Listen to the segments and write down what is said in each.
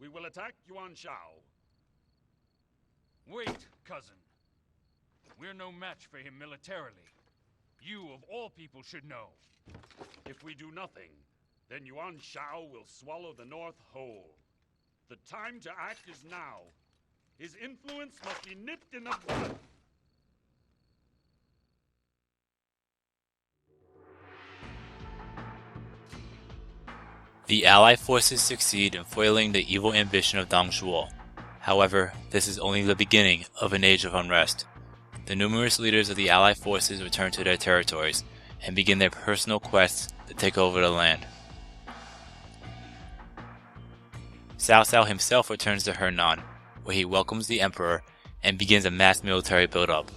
we will attack Yuan Shao. Wait, cousin. We're no match for him militarily. You, of all people, should know. If we do nothing, then Yuan Shao will swallow the North whole. The time to act is now. His influence must be nipped in the bud. The Allied forces succeed in foiling the evil ambition of Dong Zhuo. However, this is only the beginning of an age of unrest. The numerous leaders of the Allied forces return to their territories and begin their personal quests to take over the land. Cao Cao himself returns to Henan, where he welcomes the Emperor and begins a mass military buildup.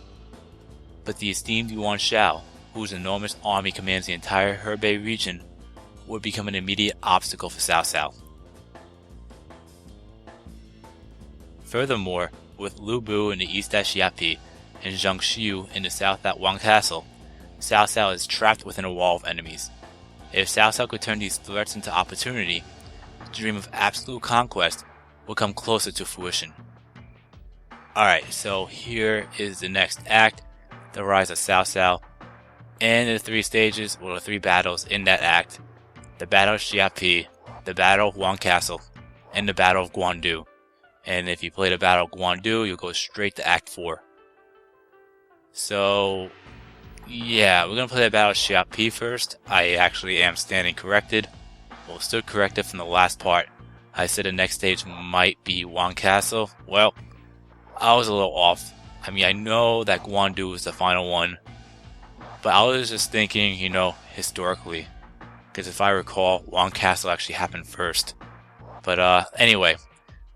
But the esteemed Yuan Shao, whose enormous army commands the entire Hebei region, would become an immediate obstacle for Cao Cao. Furthermore, with Lu Bu in the east at Xiapi and Zhang Xiu in the south at Wang Castle, Cao Cao is trapped within a wall of enemies. If Cao Cao could turn these threats into opportunity, the dream of absolute conquest would come closer to fruition. Alright, so here is the next act, the rise of Cao Cao, and the three stages, or the three battles in that act: the Battle of Xia Pi, the Battle of Wang Castle, and the Battle of Guan Yu. And if you play the Battle of Guan Yu, you'll go straight to Act 4. So, yeah, we're going to play the Battle of Xia Pi first. I actually am standing corrected. Well, stood corrected from the last part. I said the next stage might be Wang Castle. Well, I was a little off. I mean, I know that Guan Yu is the final one, but I was just thinking, historically. Because if I recall, Wang Castle actually happened first. But anyway,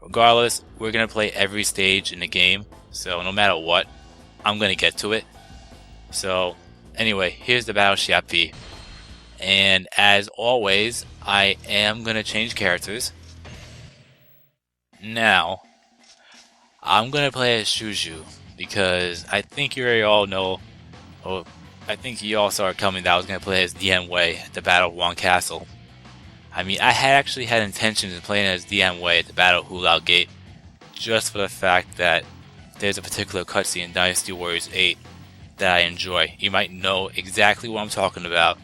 regardless, we're going to play every stage in the game. So no matter what, I'm going to get to it. So anyway, here's the Battle of Xia Pi. And as always, I am going to change characters. Now, I'm going to play as Shuju. Because I think you already all know, I think you all saw it coming that I was going to play as Dian Wei at the Battle of Wang Castle. I mean, I had actually had intentions of playing as Dian Wei at the Battle of Hu Lao Gate, just for the fact that there's a particular cutscene in Dynasty Warriors 8 that I enjoy. You might know exactly what I'm talking about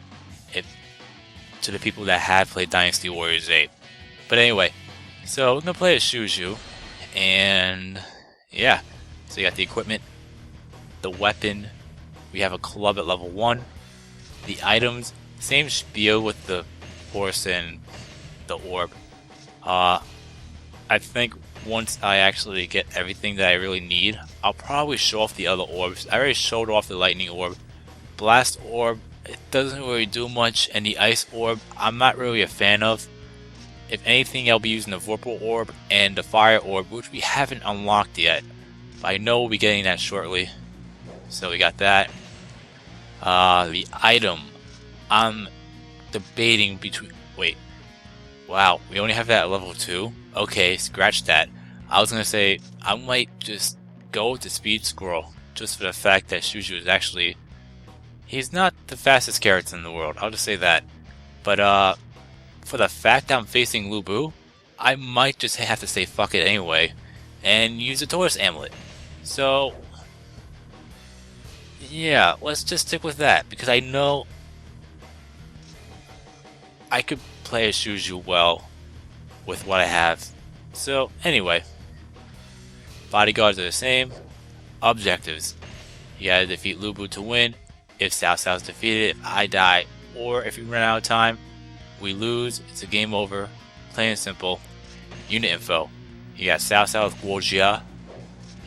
to the people that have played Dynasty Warriors 8. But anyway, so we're going to play as Shuju, and yeah, so you got the equipment, the weapon. We have a club at level 1. The items, same spiel with the horse and the orb. I think once I actually get everything that I really need, I'll probably show off the other orbs. I already showed off the lightning orb. Blast orb, it doesn't really do much, and the ice orb, I'm not really a fan of. If anything, I'll be using the Vorpal orb and the fire orb, which we haven't unlocked yet. But I know we'll be getting that shortly. So we got that. The item, I'm debating between, wait, wow, we only have that at level 2? Okay, scratch that. I was gonna say, I might just go with the speed scroll, just for the fact that Shuju is actually, he's not the fastest character in the world, I'll just say that. But, for the fact that I'm facing Lu Bu, I might just have to say fuck it anyway, and use the Taurus Amulet. So, yeah, let's just stick with that, because I know I could play as Shuju well with what I have. So, anyway, bodyguards are the same. Objectives: you gotta defeat Lu Bu to win. If Cao Cao's defeated, if I die, or if we run out of time, we lose. It's a game over. Plain and simple. Unit info: you got Cao Cao with Guo Jia,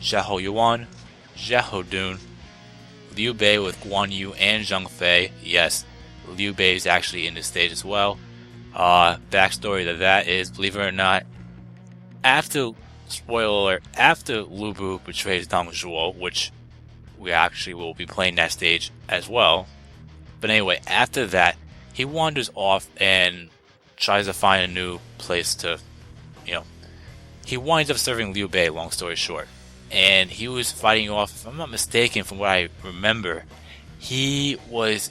Xiahou Yuan, Xiahou Dun, Liu Bei with Guan Yu and Zhang Fei. Yes, Liu Bei is actually in this stage as well. Backstory to that is, believe it or not, after, spoiler alert, after Lu Bu betrays Dong Zhuo, which we actually will be playing that stage as well. But anyway, after that, he wanders off and tries to find a new place to, he winds up serving Liu Bei, long story short. And he was fighting off, if I'm not mistaken, from what I remember, he was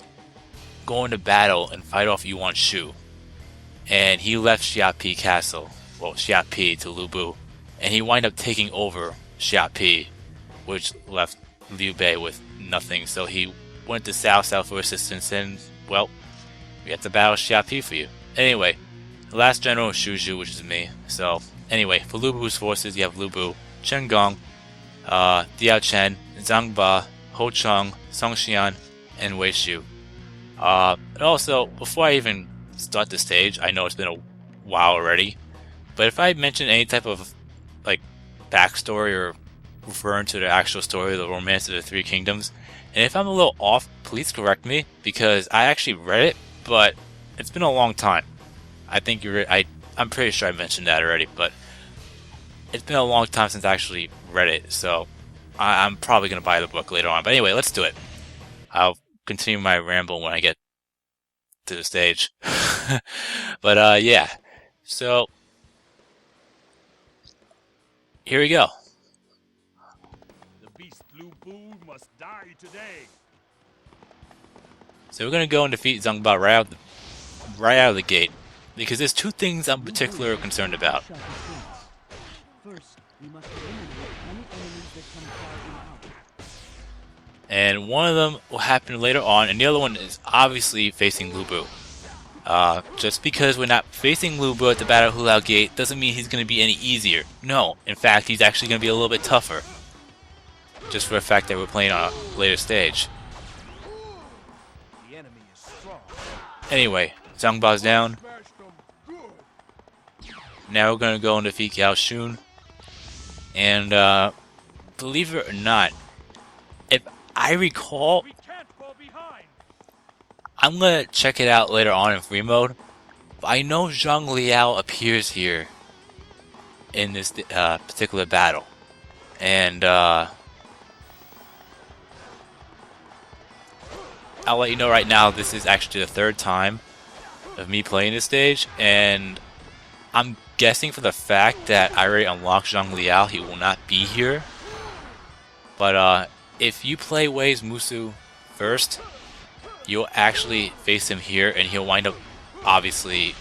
going to battle and fight off Yuan Shu. And he left Xiapi Castle well, Xia Pi to Lu Bu, and he wound up taking over Xia Pi, which left Liu Bei with nothing. So he went to south for assistance, and well, we have to battle Xia Pi for you. Anyway, the last general is Shuju, which is me. So anyway, for Lu Bu's forces, you have Lu Bu, Chen Gong, Diao Chen, Zhang Ba, Ho Cheng, Song Xian, and Wei Shu. And also, before I even start the stage, I know it's been a while already, but if I mention any type of like backstory or referring to the actual story of the Romance of the Three Kingdoms, and if I'm a little off, please correct me, because I actually read it, but it's been a long time. I think I'm pretty sure I mentioned that already, but it's been a long time since I actually read it, so I'm probably going to buy the book later on. But anyway, let's do it. I'll continue my ramble when I get to the stage. But yeah, so here we go. The beast Lu Bu must die today. So we're going to go and defeat Zhang Ba right out of the gate, because there's two things I'm particularly concerned about. First, we must eliminate any enemies that come crowding out. And one of them will happen later on, and the other one is obviously facing Lu Bu. Just because we're not facing Lu Bu at the Battle of Hu Lao Gate doesn't mean he's going to be any easier. No, in fact, he's actually going to be a little bit tougher. Just for the fact that we're playing on a later stage. The enemy is strong. Anyway, Zhang Ba's down. Now we're going to go and defeat Gao Shun. And believe it or not, if I recall, We can't fall behind. I'm going to check it out later on in free mode. But I know Zhang Liao appears here in this particular battle. And I'll let you know right now, this is actually the third time of me playing this stage. And I'm guessing for the fact that I already unlocked Zhang Liao, he will not be here. But if you play Wei's Musou first, you'll actually face him here, and he'll wind up, obviously,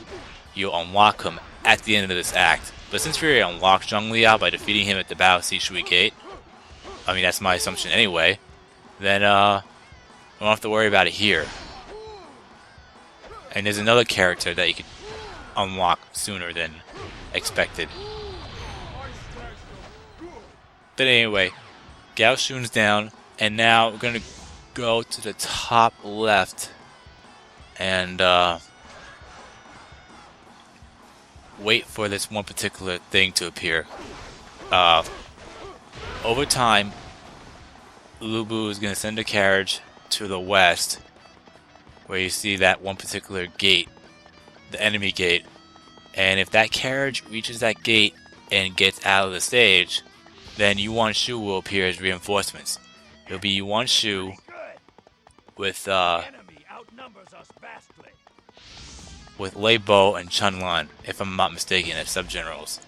you'll unlock him at the end of this act. But since we already unlocked Zhang Liao by defeating him at the Battle of Si Shui Gate, I mean, that's my assumption anyway, then we don't have to worry about it here. And there's another character that you could unlock sooner than expected. But anyway, Gao Shun's down, and now we're gonna go to the top left and wait for this one particular thing to appear. Over time, Lu Bu is gonna send a carriage to the west, where you see that one particular gate, the enemy gate. And if that carriage reaches that gate and gets out of the stage, then Yuan Shu will appear as reinforcements. It'll be Yuan Shu with Lei Bo and Chun Lan, if I'm not mistaken, as sub-generals.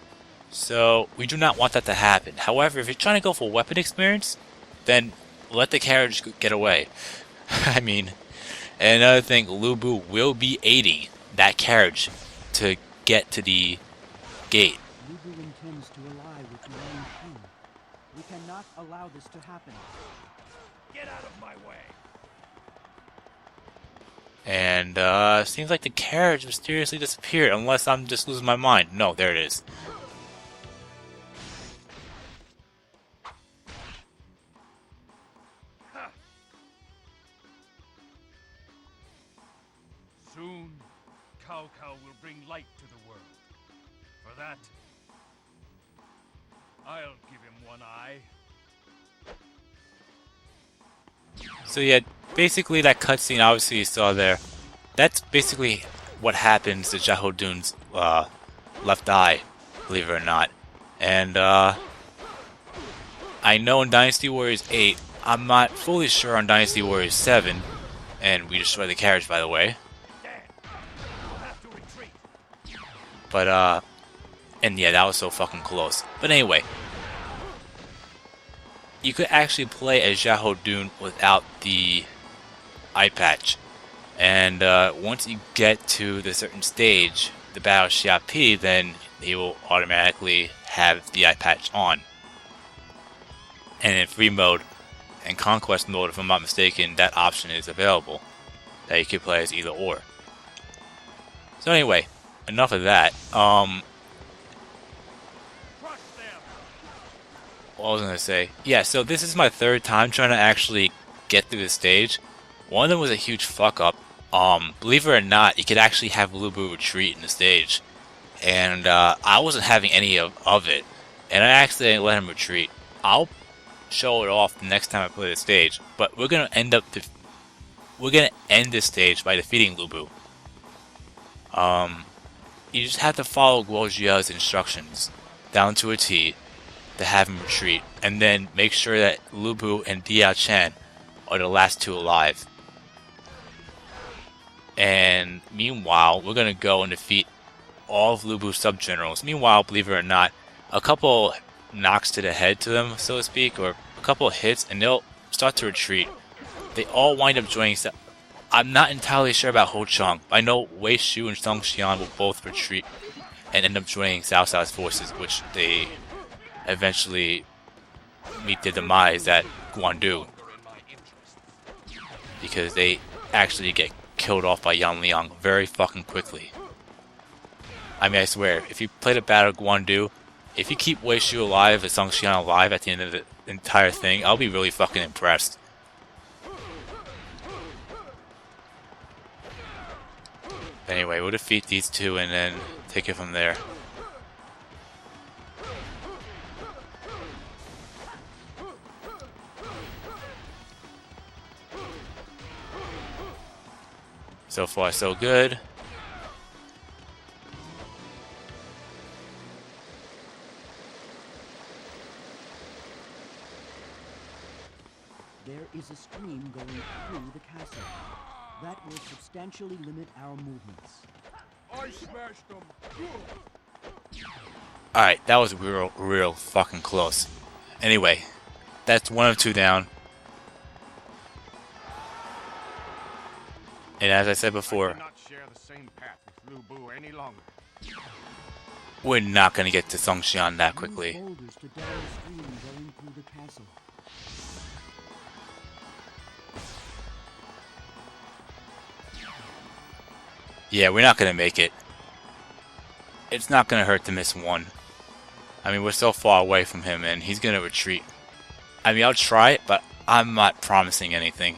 So we do not want that to happen. However, if you're trying to go for weapon experience, then let the carriage get away. I mean, and another thing, Lu Bu will be aiding that carriage to get to the gate. Lu Bu intends to ally with Guan Yu. We cannot allow this to happen. Get out of my way. And seems like the carriage mysteriously disappeared, unless I'm just losing my mind. No, there it is. Soon, Cao Cao will bring light to the world. For that, I'll give him one eye. So yeah, basically that cutscene obviously you saw there, that's basically what happens to Xiahou Dun's left eye, believe it or not. And I know in Dynasty Warriors 8, I'm not fully sure on Dynasty Warriors 7, and we destroy the carriage by the way. But and yeah, that was so fucking close. But anyway, you could actually play as Xiahou Dun without the eye patch. And once you get to the certain stage, the Battle of Xia Pi, then he will automatically have the eye patch on. And in free mode and conquest mode, if I'm not mistaken, that option is available, that you can play as either or. So anyway, enough of that. What was I gonna say? Yeah, so this is my third time trying to actually get through the stage. One of them was a huge fuck up. Believe it or not, you could actually have Lu Bu retreat in the stage, and I wasn't having any of it, and I accidentally let him retreat. I'll show it off the next time I play the stage, but we're gonna end this stage by defeating Lu Bu. You just have to follow Guo Jia's instructions down to a T to have him retreat, and then make sure that Lu Bu and Diao Chen are the last two alive. And meanwhile, we're gonna go and defeat all of Lu Bu's sub-generals. Meanwhile, believe it or not, a couple knocks to the head to them, so to speak, or a couple of hits, and they'll start to retreat. They all wind up joining. I'm not entirely sure about Ho Chong. I know Wei Shu and Song Xian will both retreat and end up joining Cao Cao's forces, which they eventually meet their demise at Guan Yu, because they actually get killed off by Yan Liang very fucking quickly. I mean, I swear, if you play the Battle of Guan Yu, if you keep Wei Shu alive and Song Xian alive at the end of the entire thing, I'll be really fucking impressed. Anyway, we'll defeat these two and then take it from there. So far, so good. There is a stream going through the castle. That will substantially limit our movements. I smashed them. Alright, that was real fucking close. Anyway, that's one of two down. And as I said before, we're not going to get to Song Xian that quickly. Yeah, we're not going to make it. It's not going to hurt to miss one. I mean, we're so far away from him, and he's going to retreat. I mean, I'll try it, but I'm not promising anything.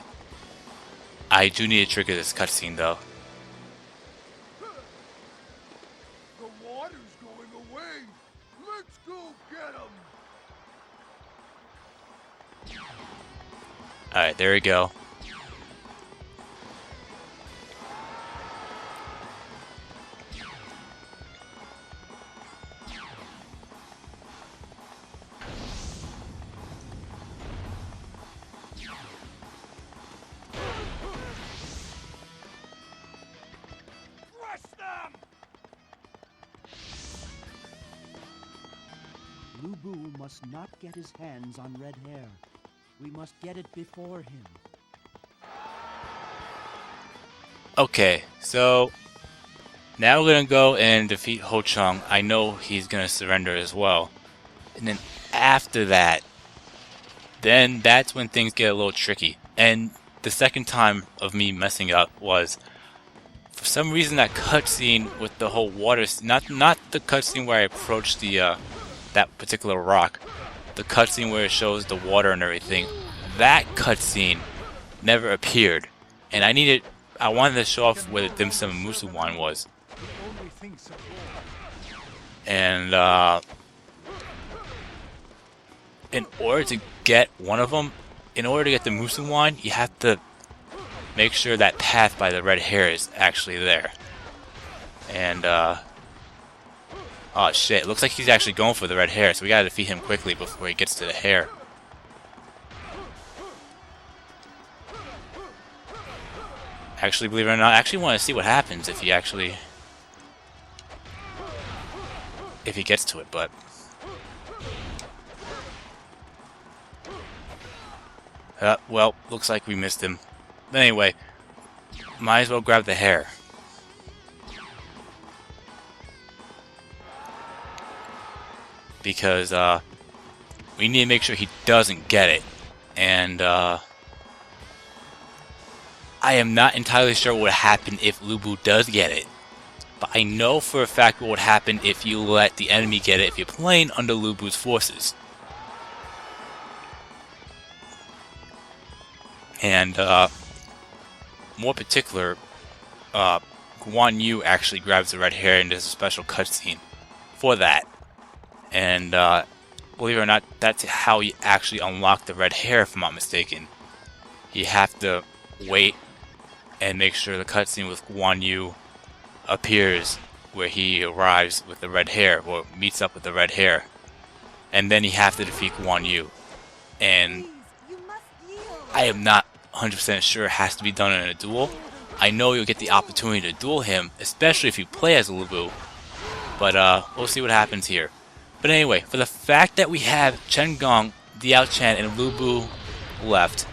I do need to trigger this cutscene, though. The water's going away. Let's go get him. Alright, there we go. Lu Bu must not get his hands on Red Hare. We must get it before him. Okay, so now we're gonna go and defeat Ho Chong. I know he's gonna surrender as well. And then after that, then that's when things get a little tricky. And the second time of me messing up was, for some reason, that cutscene with the whole water, not the cutscene where I approached the that particular rock, the cutscene where it shows the water and everything, that cutscene never appeared, and I wanted to show off where the dim sum and Musou wine was. And in order to get one of them, in order to get the Musou wine, you have to make sure that path by the Red Hare is actually there. And oh shit, looks like he's actually going for the Red Hare, so we gotta defeat him quickly before he gets to the hare. Actually, believe it or not, I actually want to see what happens if he gets to it, but well, looks like we missed him. But anyway, might as well grab the hare. because we need to make sure he doesn't get it. And I am not entirely sure what would happen if Lu Bu does get it. But I know for a fact what would happen if you let the enemy get it if you're playing under Lu Bu's forces. And more particular, Guan Yu actually grabs the Red Hare and does a special cutscene for that. And believe it or not, that's how you actually unlock the Red Hare, if I'm not mistaken. You have to wait and make sure the cutscene with Guan Yu appears where he arrives with the Red Hare, or meets up with the Red Hare. And then you have to defeat Guan Yu. And I am not 100% sure it has to be done in a duel. I know you'll get the opportunity to duel him, especially if you play as Lu Bu. But we'll see what happens here. But anyway, for the fact that we have Chen Gong, Diao Chan, and Lu Bu left,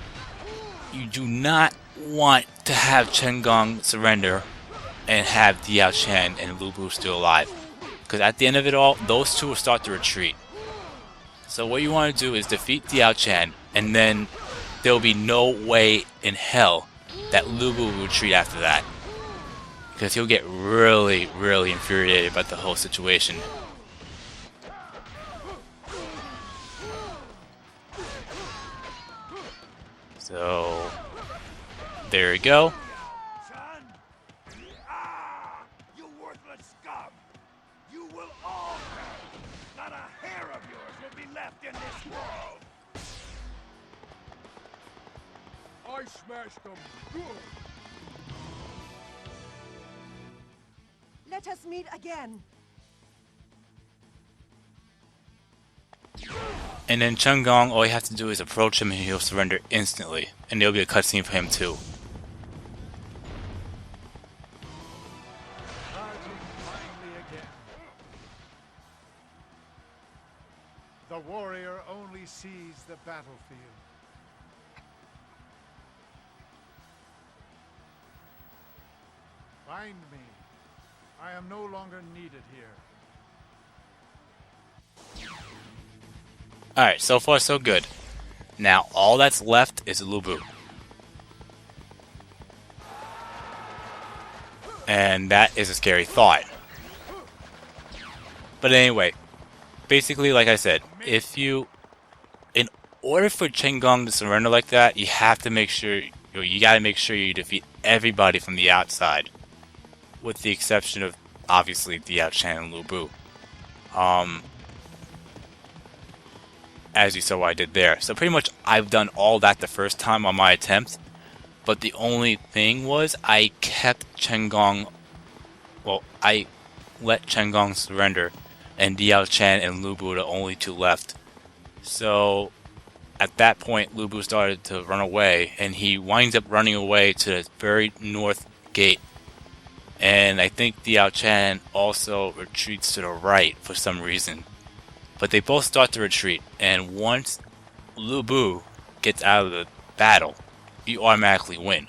you do not want to have Chen Gong surrender and have Diao Chan and Lu Bu still alive. Because at the end of it all, those two will start to retreat. So what you want to do is defeat Diao Chan, and then there will be no way in hell that Lu Bu will retreat after that. Because he'll get really, really infuriated about the whole situation. So, there we go. You worthless scum! You will all perish! Not a hair of yours will be left in this world! I smashed them good! Let us meet again. And then Chen Gong, all you have to do is approach him and he'll surrender instantly. And there'll be a cutscene for him too. The warrior only sees the battlefield. Find me. I am no longer needed here. Alright, so far so good. Now, all that's left is Lu Bu. And that is a scary thought. But anyway, basically, like I said, in order for Chen Gong to surrender like that, you have to make sure, you gotta make sure you defeat everybody from the outside. With the exception of, obviously, Diao Chan and Lu Bu. As you saw what I did there. So pretty much I've done all that the first time on my attempt. But the only thing was I kept Chen Gong... Well, I let Chen Gong surrender. And Diao Chan and Lu Bu are the only two left. So at that point Lu Bu started to run away. And he winds up running away to the very north gate. And I think Diao Chan also retreats to the right for some reason. But they both start to retreat, and once Lu Bu gets out of the battle, you automatically win.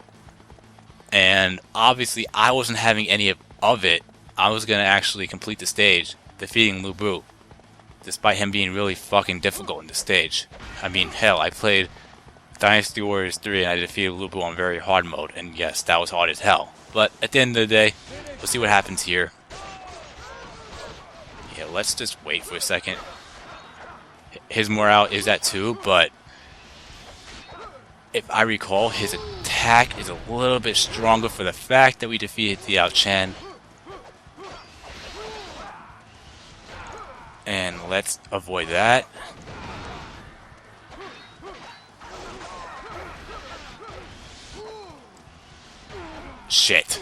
And obviously, I wasn't having any of it. I was going to actually complete the stage, defeating Lu Bu, despite him being really fucking difficult in the stage. I mean, hell, I played Dynasty Warriors 3 and I defeated Lu Bu on very hard mode, and yes, that was hard as hell. But at the end of the day, we'll see what happens here. Yeah, let's just wait for a second. His morale is at 2, but if I recall, his attack is a little bit stronger for the fact that we defeated Diao Chan. And let's avoid that. Shit.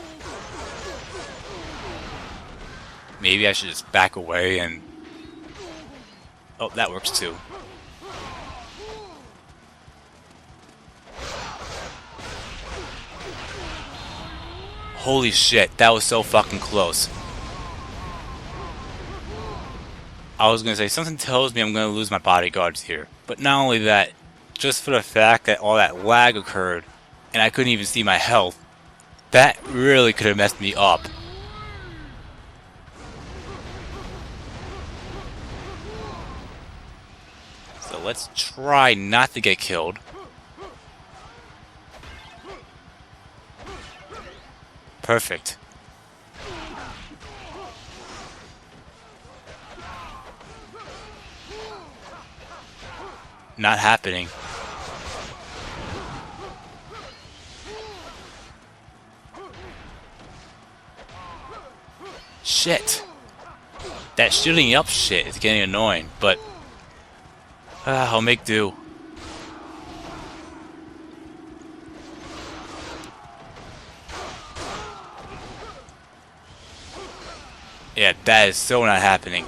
Maybe I should just back away and... Oh, that works too. Holy shit, that was so fucking close. I was gonna say, something tells me I'm gonna lose my bodyguards here. But not only that, just for the fact that all that lag occurred, and I couldn't even see my health, that really could have messed me up. let's try not to get killed. Perfect. Not happening. Shit. That shooting up shit is getting annoying, but I'll make do. Yeah, that is so not happening.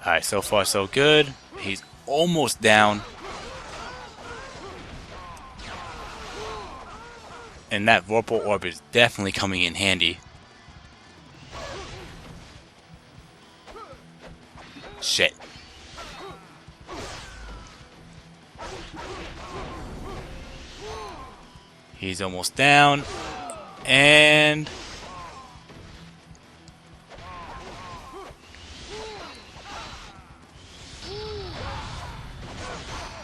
Alright, so far so good. He's almost down. And that Vorpal Orb is definitely coming in handy. Shit. He's almost down. And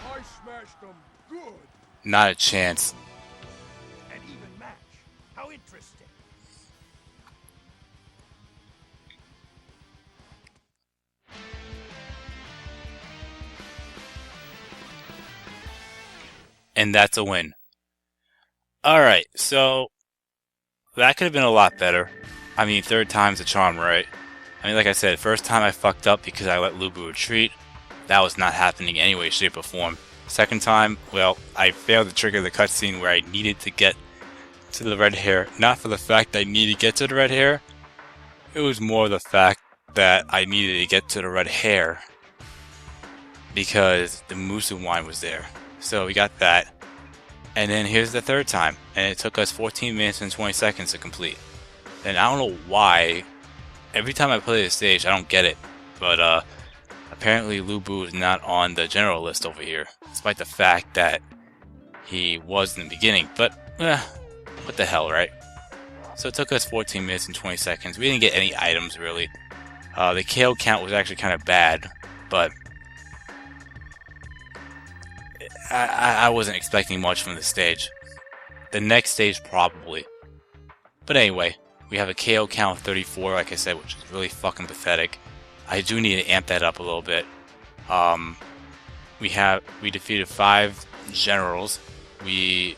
I smashed them good. not a chance. An even match. How interesting. And that's a win. Alright, so that could have been a lot better. I mean, third time's a charm, right? I mean, like I said, first time I fucked up because I let Lu Bu retreat. That was not happening any way, shape, or form. Second time, well, I failed to trigger the cutscene where I needed to get to the Red Hare. Not for the fact that I needed to get to the Red Hare. It was more the fact that I needed to get to the Red Hare because the Musou wine was there. So we got that. And then here's the third time. And it took us 14 minutes and 20 seconds to complete. And I don't know why. Every time I play this stage, I don't get it. But apparently Lu Bu is not on the general list over here. Despite the fact that he was in the beginning. But, what the hell, right? So it took us 14 minutes and 20 seconds. We didn't get any items, really. The KO count was actually kind of bad. But I wasn't expecting much from this stage. The next stage, probably. But anyway, we have a KO count of 34, like I said, which is really fucking pathetic. I do need to amp that up a little bit. We defeated 5 generals. We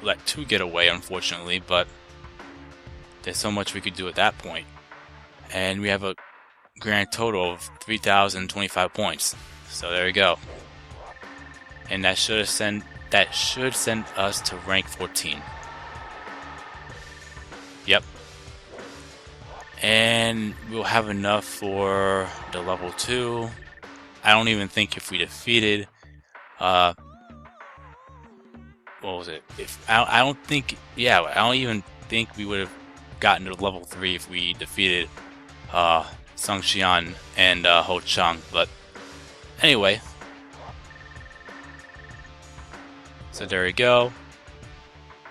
let 2 get away, unfortunately, but there's so much we could do at that point. And we have a grand total of 3,025 points. So there we go. And that should send us to rank 14. Yep. And we'll have enough for the level 2. I don't even think if we defeated what was it? I don't even think we would have gotten to level 3 if we defeated Sung Xian and Ho Chang, but anyway. So there we go.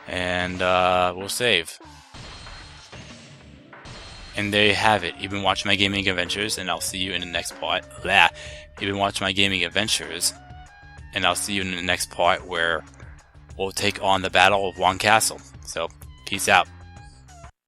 And we'll save. And there you have it. You've been watching my gaming adventures, and I'll see you in the next part. Blah. You've been watching my gaming adventures, and I'll see you in the next part where we'll take on the Battle of Wan Castle. So, peace out.